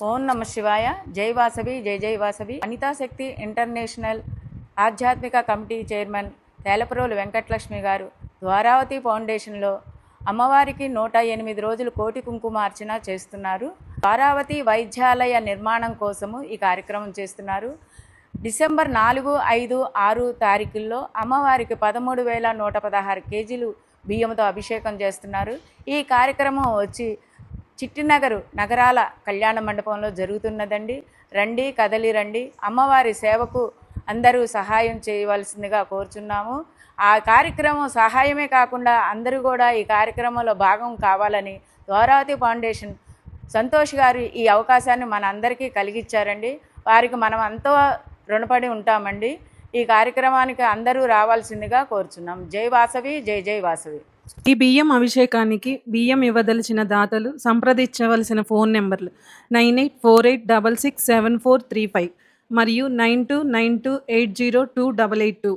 ఓం నమ శివాయ. జై వాసవి, జై జై వాసవి. అనితా శక్తి ఇంటర్నేషనల్ ఆధ్యాత్మిక కమిటీ చైర్మన్ తేలప్రోలు వెంకటలక్ష్మి గారు ద్వారావతి ఫౌండేషన్లో అమ్మవారికి 108 రోజులు కోటి కుంకుమార్చన చేస్తున్నారు. ద్వారావతి వైద్యాలయ నిర్మాణం కోసము ఈ కార్యక్రమం చేస్తున్నారు. డిసెంబర్ 4, 5, 6 తారీఖుల్లో అమ్మవారికి 13,116 కేజీలు బియ్యంతో అభిషేకం చేస్తున్నారు. ఈ కార్యక్రమం వచ్చి చిట్టినగరు నగరాల కళ్యాణ మండపంలో జరుగుతున్నదండి. రండి, కదలి రండి. అమ్మవారి సేవకు అందరూ సహాయం చేయవలసిందిగా కోరుచున్నాము. ఆ కార్యక్రమం సహాయమే కాకుండా అందరూ కూడా ఈ కార్యక్రమంలో భాగం కావాలని ద్వారావతి ఫౌండేషన్ సంతోష్ గారు ఈ అవకాశాన్ని మన అందరికీ కలిగించారండి. వారికి మనం ఎంతో రుణపడి ఉంటామండి. ఈ కార్యక్రమానికి అందరూ రావాల్సిందిగా కోరుచున్నాం. జై వాసవి, జై జై వాసవి. ఈ బియ్యం అభిషేకానికి బియ్యం ఇవ్వదలిచిన దాతలు సంప్రదించవలసిన ఫోన్ నెంబర్లు 9848667435 మరియు 9292802882.